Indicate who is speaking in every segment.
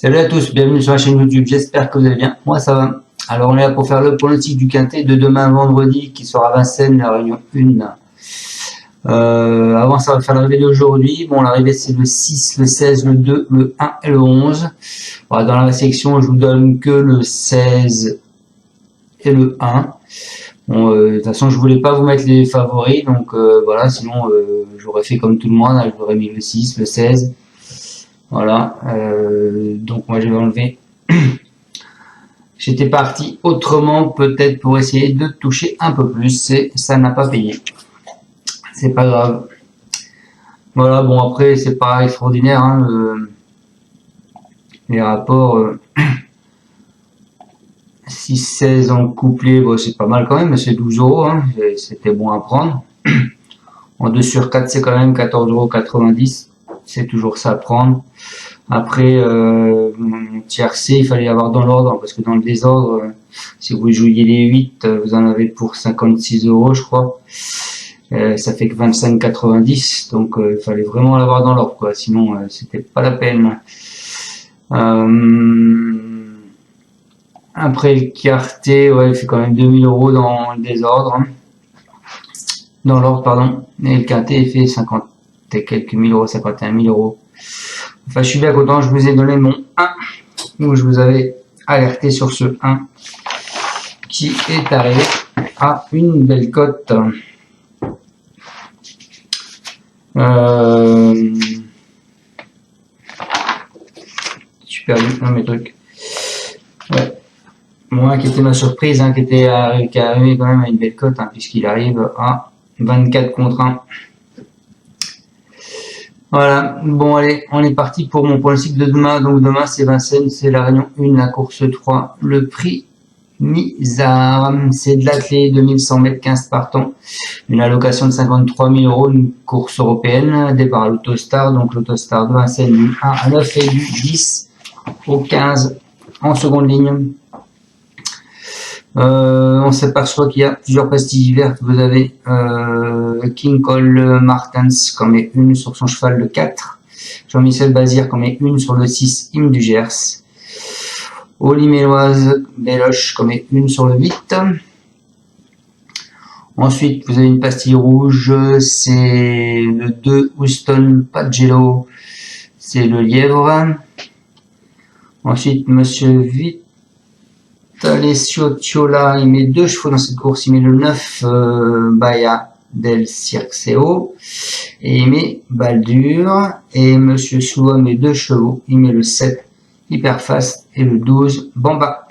Speaker 1: Salut à tous, bienvenue sur la chaîne YouTube, j'espère que vous allez bien, moi ça va. Alors on est là pour faire le pronostic du quintet de demain vendredi qui sera à Vincennes, la réunion 1. Avant ça, on va faire l'arrivée d'aujourd'hui. Bon, l'arrivée c'est le 6, le 16, le 2, le 1 et le 11. Voilà, dans la sélection, je vous donne que le 16 et le 1. Bon, de toute façon, je voulais pas vous mettre les favoris, donc voilà, sinon j'aurais fait comme tout le monde, hein, j'aurais mis le 6, le 16. Voilà, donc moi je vais enlever. J'étais parti autrement, peut-être pour essayer de toucher un peu plus, et ça n'a pas payé. C'est pas grave. Voilà, bon après c'est pas extraordinaire, hein, les rapports 6-16 en couplet, bon, c'est pas mal quand même, mais c'est 12 €, hein, c'était bon à prendre. En 2 sur 4 c'est quand même 14,90 €, c'est toujours ça à prendre. Après, tiercé, il fallait avoir dans l'ordre, parce que dans le désordre, si vous jouiez les 8, vous en avez pour 56 €, je crois. Ça fait que 25,90, donc il fallait vraiment l'avoir dans l'ordre, quoi. Sinon, c'était pas la peine. Après, le quartier, ouais, il fait quand même 2000 € dans le désordre, hein. Dans l'ordre, pardon. Et le quintet, il fait 50 et quelques mille euros, 51 000 €. Enfin, je suis bien content, je vous ai donné mon 1, où je vous avais alerté sur ce 1, qui est arrivé à une belle cote. J'ai perdu un de mes trucs. Ouais. Moi, qui était ma surprise, hein, qui est arrivé quand même à une belle cote, hein, puisqu'il arrive à 24 contre 1. Voilà, bon allez, on est parti pour mon pronostic de demain. Donc demain c'est Vincennes, c'est la réunion 1, la course 3, le prix Misard, c'est de l'athlé, 2100 mètres, 15 partants, une allocation de 53 000 €, une course européenne, départ à l'Autostar, donc l'Autostar de Vincennes du 1 à 9 et du 10 au 15 en seconde ligne. On s'aperçoit qu'il y a plusieurs pastilles vertes. Vous avez King Cole Martens qui en met une sur son cheval le 4. Jean-Michel Bazir qui en met une sur le 6 Hymne du Gers. Oliméloise Béloche qui en met une sur le 8. Ensuite, vous avez une pastille rouge, c'est le 2 Houston Pagello, c'est le lièvre. Ensuite, Monsieur Vite. Alessio Ciola, il met 2 chevaux dans cette course, il met le 9 Baia del Circeo et il met Baldur, et Monsieur Soua met 2 chevaux, il met le 7 Hyperfast et le 12 Bamba.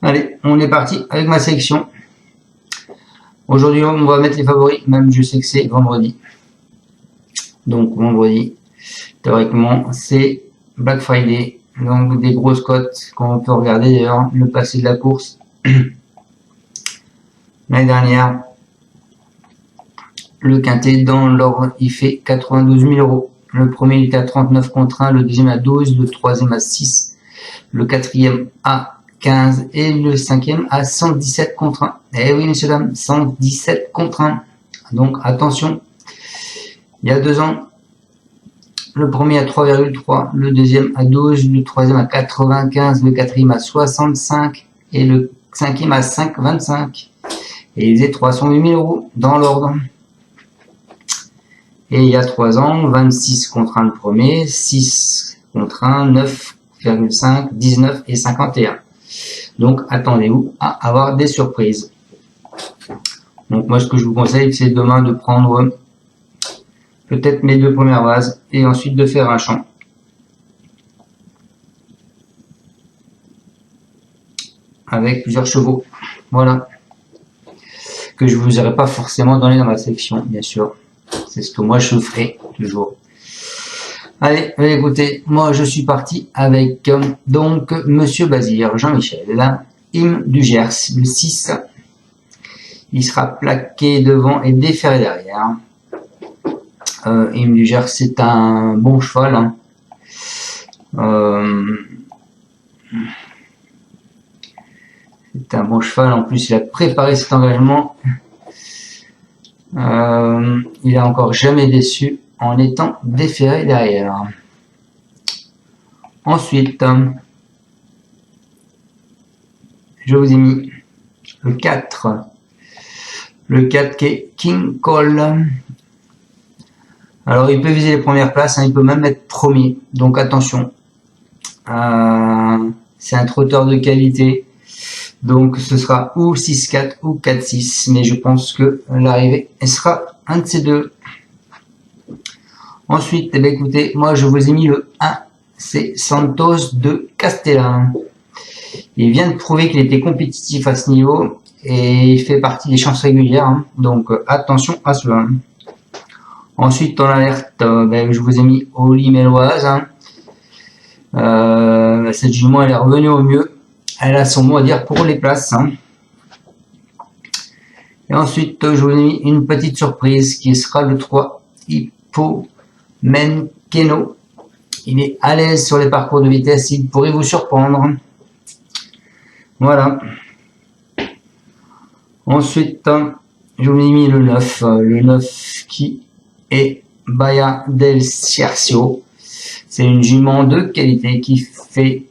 Speaker 1: Allez, on est parti avec ma sélection. Aujourd'hui on va mettre les favoris, même je sais que c'est vendredi. Donc vendredi, théoriquement c'est Black Friday. Donc des grosses cotes qu'on peut regarder d'ailleurs, le passé de la course. L'année dernière, le quintet dans l'ordre, il fait 92 000 €. Le premier il était à 39 contre 1, le deuxième à 12, le troisième à 6, le quatrième à 15 et le cinquième à 117 contre 1. Eh oui messieurs dames, 117 contre 1. Donc attention, il y a 2 ans, le premier à 3,3, le deuxième à 12, le troisième à 95, le quatrième à 65 et le cinquième à 5,25. Et il faisait 308 000 € dans l'ordre. Et il y a 3 ans, 26 contre 1 le premier, 6 contre 1, 9,5, 19 et 51. Donc attendez-vous à avoir des surprises. Donc moi ce que je vous conseille c'est demain de prendre peut-être mes 2 premières bases et ensuite de faire un champ. Avec plusieurs chevaux. Voilà. Que je vous aurais pas forcément donné dans ma sélection, bien sûr. C'est ce que moi je ferai toujours. Allez, écoutez, moi je suis parti avec donc Monsieur Bazir, Jean-Michel, Hymne du Gers, le 6. Il sera plaqué devant et déferré derrière. Hymne du Gers, c'est un bon cheval, hein. C'est un bon cheval, en plus il a préparé cet engagement. Il a encore jamais déçu en étant déféré derrière. Ensuite, je vous ai mis le 4. Le 4 qui est King Cole. Alors, il peut viser les premières places, hein, il peut même être premier. Donc, attention. C'est un trotteur de qualité. Donc, ce sera ou 6-4 ou 4-6. Mais je pense que l'arrivée sera un de ces deux. Ensuite, eh bien, écoutez, moi, je vous ai mis le 1. C'est Santos de Castella. Il vient de prouver qu'il était compétitif à ce niveau. Et il fait partie des chances régulières. Hein. Donc, attention à cela. Ensuite, en alerte, je vous ai mis Oli Méloise. Hein. Cette jument, elle est revenue au mieux. Elle a son mot à dire pour les places. Hein. Et ensuite, je vous ai mis une petite surprise qui sera le 3, Hippo Menkeno. Il est à l'aise sur les parcours de vitesse. Il pourrait vous surprendre. Voilà. Ensuite, je vous ai mis le 9. Le 9 qui est Baia del Ciercio. C'est une jument de qualité qui fait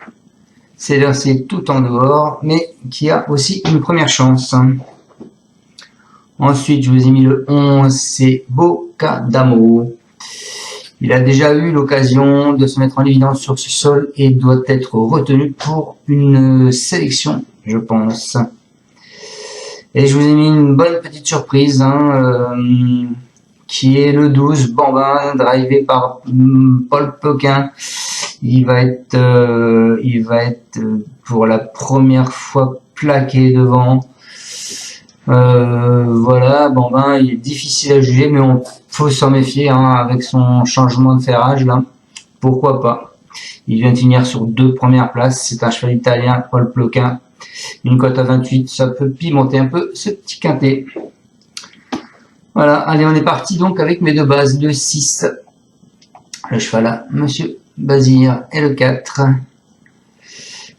Speaker 1: s'élancer tout en dehors, mais qui a aussi une première chance. Ensuite, je vous ai mis le 11, c'est Bocadamo. Il a déjà eu l'occasion de se mettre en évidence sur ce sol et doit être retenu pour une sélection, je pense. Et je vous ai mis une bonne petite surprise, hein, qui est le 12, Bambin, drivé par Paul Ploquin. Il va être pour la première fois plaqué devant. Voilà, Bambin, il est difficile à juger, mais faut s'en méfier, hein, avec son changement de ferrage là. Pourquoi pas? Il vient de finir sur 2 premières places. C'est un cheval italien, Paul Ploquin. Une cote à 28, ça peut pimenter un peu ce petit quintet. Voilà, allez, on est parti donc avec mes deux bases, le 6, le cheval là, Monsieur Bazir, et le 4.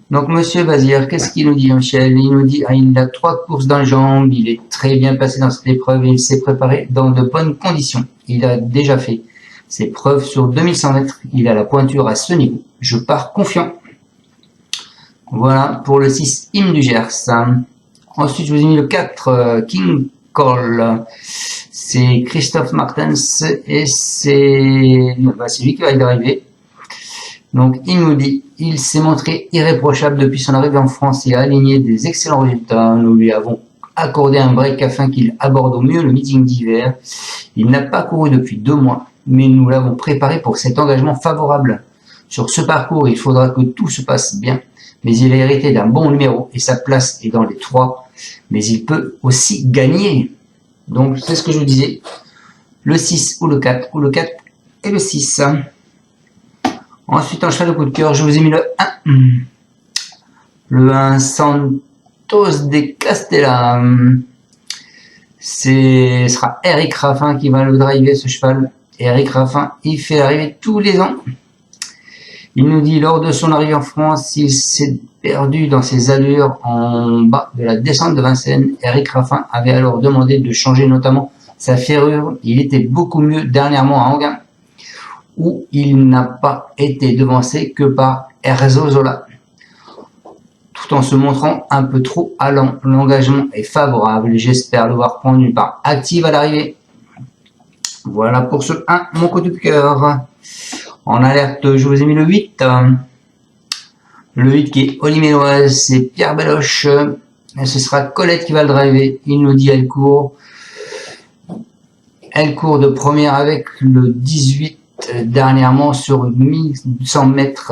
Speaker 1: Donc Monsieur Bazir, qu'est-ce qu'il nous dit, Michel? Il nous dit, il a 3 courses dans les jambes, il est très bien passé dans cette épreuve et il s'est préparé dans de bonnes conditions. Il a déjà fait ses preuves sur 2100 mètres, il a la pointure à ce niveau. Je pars confiant. Voilà pour le 6, Hymne du Gers. Ensuite, je vous ai mis le 4, King Cole. C'est Christophe Martens et c'est lui qui va y arriver. Donc, il nous dit, il s'est montré irréprochable depuis son arrivée en France et a aligné des excellents résultats. Nous lui avons accordé un break afin qu'il aborde au mieux le meeting d'hiver. Il n'a pas couru depuis 2 mois, mais nous l'avons préparé pour cet engagement favorable. Sur ce parcours, il faudra que tout se passe bien. Mais il a hérité d'un bon numéro et sa place est dans les 3. Mais il peut aussi gagner. Donc, c'est ce que je vous disais. Le 6 ou le 4, ou le 4 et le 6. Ensuite, en cheval de coup de cœur, je vous ai mis le 1. Le 1, Santos de Castella. Ce sera Eric Raffin qui va le driver, ce cheval. Eric Raffin, il fait l'arrivée tous les ans. Il nous dit, lors de son arrivée en France, il s'est perdu dans ses allures en bas de la descente de Vincennes. Eric Raffin avait alors demandé de changer notamment sa ferrure. Il était beaucoup mieux dernièrement à Anguin, où il n'a pas été devancé que par Erzo Zola. Tout en se montrant un peu trop allant, l'engagement est favorable. J'espère le voir prendre une part active à l'arrivée. Voilà pour ce 1, mon coup de cœur. En alerte, je vous ai mis le 8. Le 8 qui est Oli Méloise, c'est Pierre Beloche. Et ce sera Colette qui va le driver. Il nous dit elle court. Elle court de première avec le 18 dernièrement sur 1100 mètres.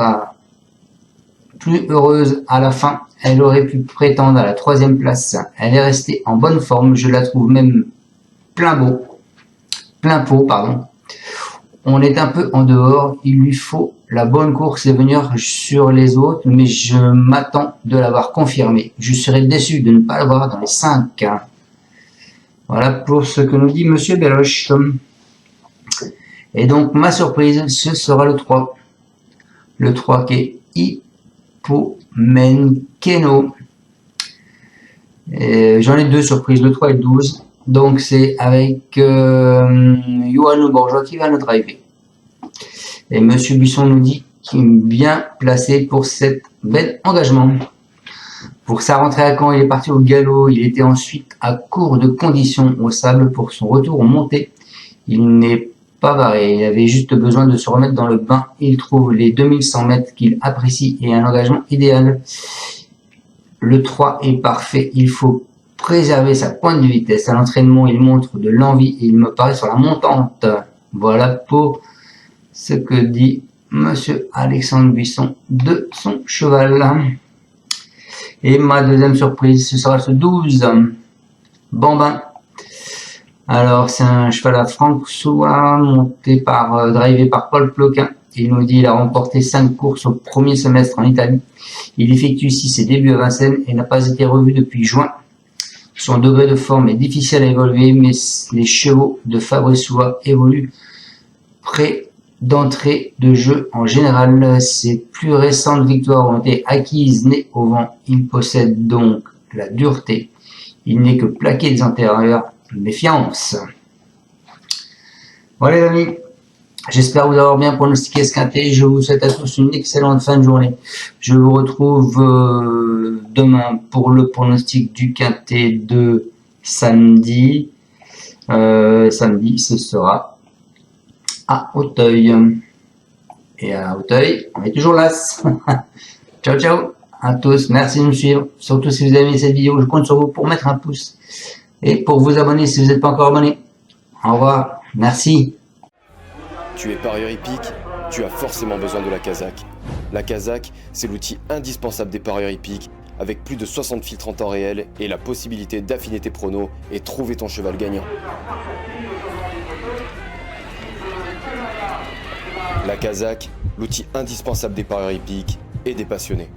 Speaker 1: Plus heureuse à la fin. Elle aurait pu prétendre à la 3e place. Elle est restée en bonne forme. Je la trouve même plein pot, pardon. On est un peu en dehors, il lui faut la bonne course et venir sur les autres, mais je m'attends de l'avoir confirmé. Je serais déçu de ne pas l'avoir dans les 5. Voilà pour ce que nous dit Monsieur Beloche. Et donc, ma surprise, ce sera le 3. Le 3 qui est Hippo Menkeno. J'en ai 2 surprises, le 3 et le 12. Donc c'est avec Johan Le Bourgeois qui va le driver. Et Monsieur Buisson nous dit bien placé pour cet bel engagement. Pour sa rentrée à Caen, il est parti au galop. Il était ensuite à court de conditions au sable pour son retour en montée. Il n'est pas barré. Il avait juste besoin de se remettre dans le bain. Il trouve les 2100 mètres qu'il apprécie et un engagement idéal. Le 3 est parfait. Il faut préserver sa pointe de vitesse. À l'entraînement, il montre de l'envie et il me paraît sur la montante. Voilà pour ce que dit Monsieur Alexandre Buisson de son cheval. Et ma deuxième surprise, ce sera ce 12, Bambin. Alors, c'est un cheval à François, drivé par Paul Ploquin. Il nous dit qu'il a remporté 5 courses au premier semestre en Italie. Il effectue ici ses débuts à Vincennes et n'a pas été revu depuis juin. Son degré de forme est difficile à évoluer, mais les chevaux de Fabrice Soulois évoluent près d'entrée de jeu en général. Ses plus récentes victoires ont été acquises nez au vent. Il possède donc la dureté. Il n'est que plaqué des antérieurs. Méfiance. Voilà les amis, j'espère vous avoir bien pronostiqué ce quintet. Je vous souhaite à tous une excellente fin de journée. Je vous retrouve demain pour le pronostic du quintet de samedi. Samedi, ce sera à Auteuil. Et à Auteuil, on est toujours là. Ciao, ciao à tous. Merci de nous suivre. Surtout si vous avez aimé cette vidéo, je compte sur vous pour mettre un pouce. Et pour vous abonner si vous n'êtes pas encore abonné. Au revoir. Merci.
Speaker 2: Tu es parieur hippique, tu as forcément besoin de la Kazakh. La Kazakh, c'est l'outil indispensable des parieurs hippiques, avec plus de 60 filtres en temps réel et la possibilité d'affiner tes pronos et trouver ton cheval gagnant. La Kazakh, l'outil indispensable des parieurs hippiques et des passionnés.